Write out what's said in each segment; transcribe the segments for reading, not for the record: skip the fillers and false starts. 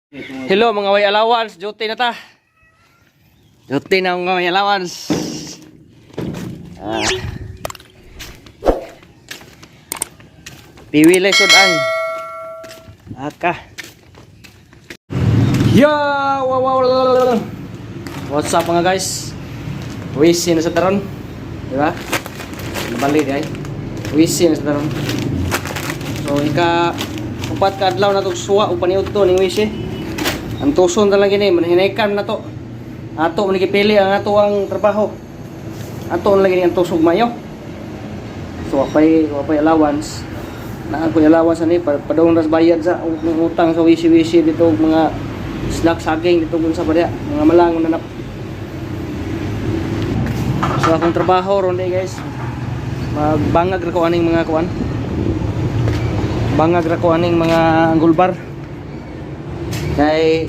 Hello mga way allowance, duty na ta. Duty na mga way allowance. Piwilay sudan. Aka. Yo, wow. What's up mga guys? Wisi na sa taron. Di ba? Nabalik ay. Wisi na sa taron. So ika upat ka adlaw na to suwa upan niyo to ning wisi. Ang tuson talaga ni manhinaykan na to. Ato man gipili ang ato ang trabaho. Ato lagi ang tusog mayo. So wapay allowance. Na ako allowance ani padung ras bayad sa utang sa wisi-wisi dito mga snack saging dito kun sa padya, mga malang nanap. So akong trabaho ron guys. Magbangag ra ko aning mga kuan. Bangag ra ko aning mga anggulbar. Kay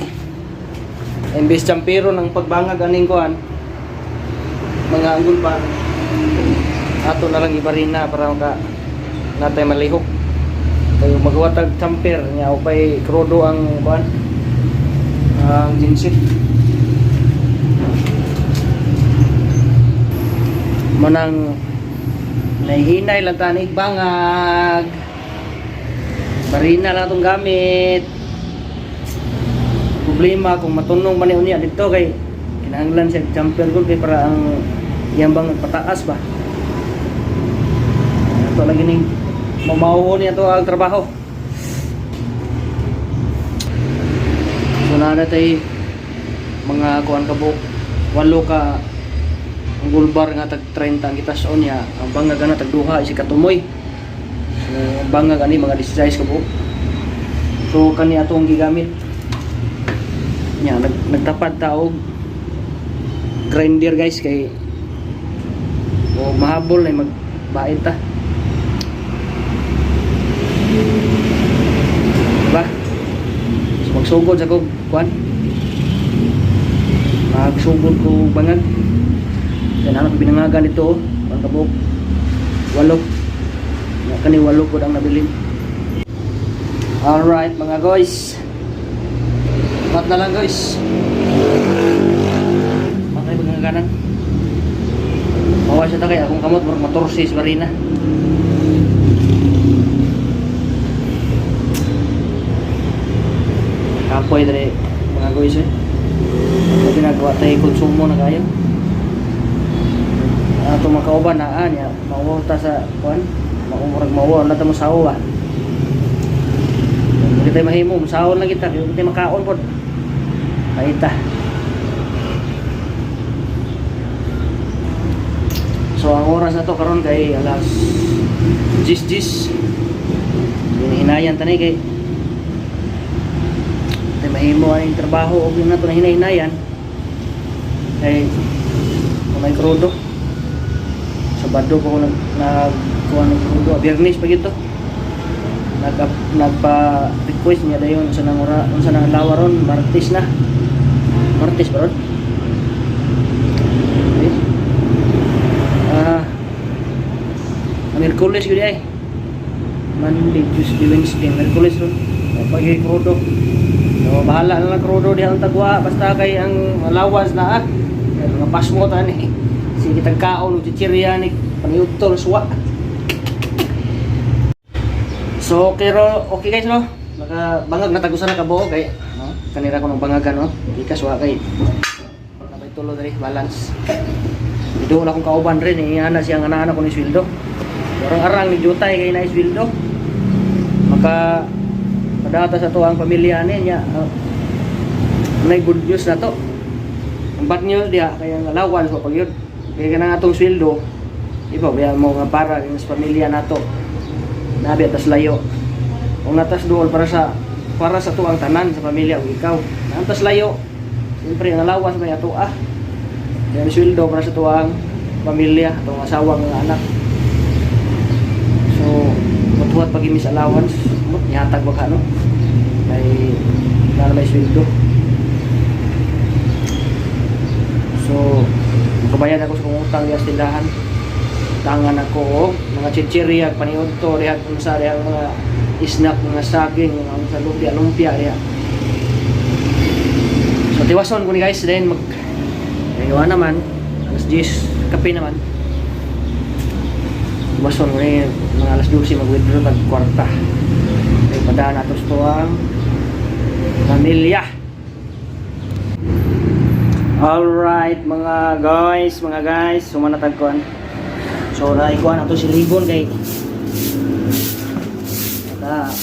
imbes champiro ng pagbangag aning kuan mga anggol pa ato na lang ibarina para ka natay malihok kay magwatag champer nya upay krodo ang kuan ang jinsit manang nahihinay lang tanig bangag barina lang itong gamit. Problema kung matunong man niya dito kay kinahanglan siya champion goal kay para ang iyang bang pataas ba. Ito lagi ning mamahuhon niya to ang trabaho. So na tay mga kuan kabo walo ka ang gulbar nga tag 30 ang gitas on niya ang bangag na tag duha si katumoy. So bangag ani mga 16 kabo. So kani atong gigamit nya nagtapad taog grinder guys kay mahabol na magbait ta diba so magsugod sa kong kuan magsugod ko bangag yan anak binangagan ito ang kabuk walo kani walo ko ang nabilin. Alright mga guys, pat na lang guys. Makay magangganan. Bawa siya takay akong kamot motorsis barina. Kapoy dali mga guys eh. Pag ginagawa tayo konsumo na kayo. Ato makauban na anya mauta sa kuan. Maumurag mauwa na ta mo sawa. Hindi tayo mahimo, sahon lang kita, hindi tayo makaon po. Kaita. So ang oras na to karon kay alas 10:10. Hinahinayan tanay kay tayo mahimo ang trabaho o na to na hinahinayan. Kay may krudo. Sabado ko nagkuha ng krudo. Biyernes pa gito. Nagpa-request niya dayon sa nang lawa ron Martes na. Martes ba ron? Miyerkules yun ay. Monday, Tuesday, Wednesday, Miyerkules ron. Pag-i krudo. So bahala na lang krudo diha ang tagwa basta kay ang allowance na mga pasmo ta ni. Sige tagkaon ug chichirya ni paniutol suwa. So okay guys no. Bangag na tagusan na kabuo kay no? Kanira ko ng bangagan no. Ikas wa kay nabay tulo diri balance. Ido na akong kauban rin ana siyang anak ko ni sweldo. Arang-arang ni jutay kay na sweldo. Maka padata sa to ang pamilya niya. Nay good news na to. Ang bad news dia kay ang allowance ko pag yun. Kay kanang atong sweldo iba biya mo nga para sa pamilya nato. Nabi atas layo. Kung natas dool para sa tuang tanan sa pamilya o ikaw. Natas layo. Siyempre ang allowance may ato Yan sweldo para sa tuang pamilya, atong asawa ng anak. So, matuhat pag imis allowance, nihatag ba ka no? May sweldo. So, magkabayan ako sa kong utang di astilahan. Tangan ako mga chichirya paniod to rehat sa mga snack mga saging mga sa lumpia Tiwason ko ni guys, then mag ngayon naman, alas 10, kape naman. Tiwason ko ni mga alas 12 mag-withdraw tag kwarta. Ay padaan natos to ang pamilya. Alright mga guys, sumanatag ko. So naikuha na to si Ligon kay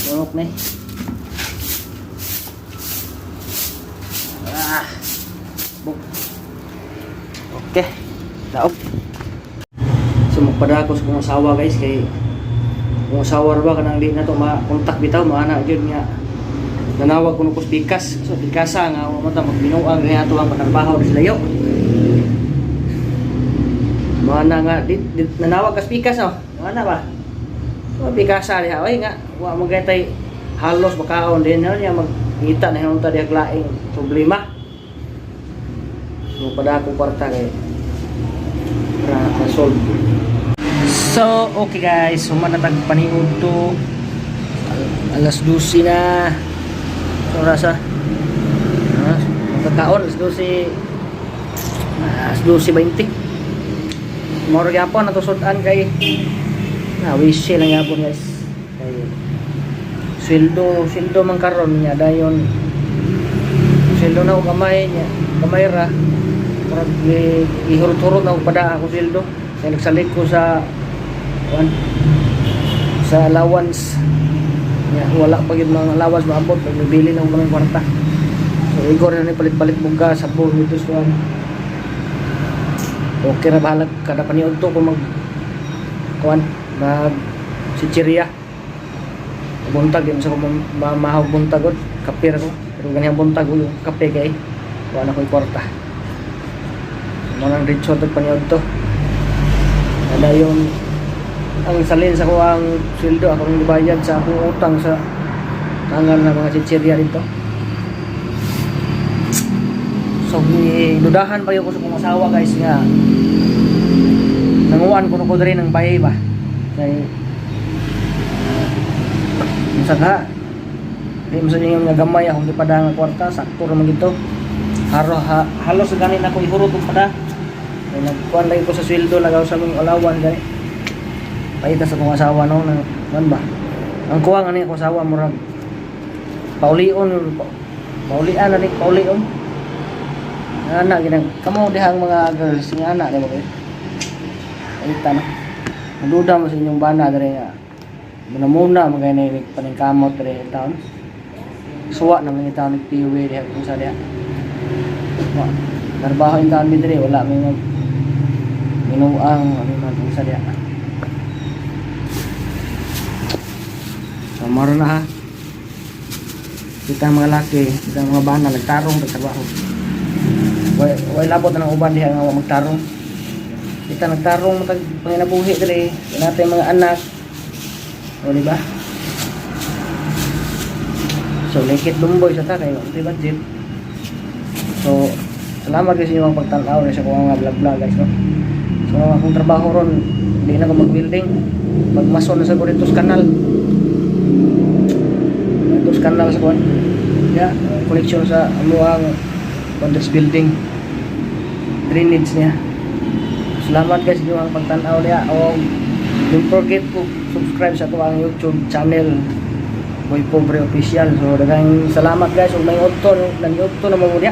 tunok na okay, daog. So magpadakos kung asawa guys kay kung asawa ba kanang di na to makontak bitaw maana jud niya nanawag kuno ko pikas so pikasa nga mo ta magbinuang kay ato ang trabaho sa layo maana nga di nanawag kas pikas no maana ba so pikasa diha oy nga wa mo gaytay halos makaon din niya magngita na hinunta diha laing problema. So pada ako kwarta kay para solve. So okay guys, sumanatag paniud to alas 12 na. So rasa magkakaon alas 12 alas 12:20 moro gyapon nato sudan kay wish lang gyapon guys kay sweldo man karon nya dayon sweldo na og gamay nya gamay ra murag ihurot-hurot na og pada ako sweldo kay nagsalig ko sa allowance nya wala pa gyud mga allowance maabot pag nabili na og kamay kwarta. So igor na ni palit-palit buga sabon dito so okay ra bahala kada paniud to kung mag kuan mag chichirya buntag yun sa mahog buntag ko kape ra ko pero ganyan buntag ko kape kay wala ko kwarta mo nang rich to paniud to ada yung ang salin sa ko ang sweldo akong gibayad sa akong utang sa tangan na mga chichirya dito. So dudahan pa ko sa kong asawa guys nga nanguan ko diri ng bahay ba kay saka di mo sa inyo nga gamay akong gipada nga kwarta sakto ra man gito halos ganin ako ihurot og pada kay nagkuan lagi ko sa sweldo lagaw sa mong alawan gani paita sa kong asawa no nang ba ang kuwang ani ko asawa murag paulion na ni paulion anak ginang kamo dihang mga girls nga anak di ba kayo paita no naduda mo sa inyong bana diri nga muna magay na yung paningkamot diri taon suwa naman yung taon nagpiwi diha kung sa diha trabaho yung taon diri wala may minuang ano man kung sa diha. So maro na ha kita mga laki kita mga bana nagtarong nagtrabaho way labot na ng uban diha nga magtarong kita nagtarong matag panginabuhi diri natin mga anak o diba so likit dumboy sa ta kayo ito budget so salamat kasi yung pagtanaw sa kong mga vlog guys no? So akong trabaho ron hindi na ko mag-building magmason na sa Coritos Canal sa kuwan yeah, connection sa amuang Coritos building drainage niya. Salamat guys yung pagtanaw niya o don't forget to subscribe sa tuwang YouTube channel Boy Pobre Official. So daghang salamat guys ug may utto na mamudya.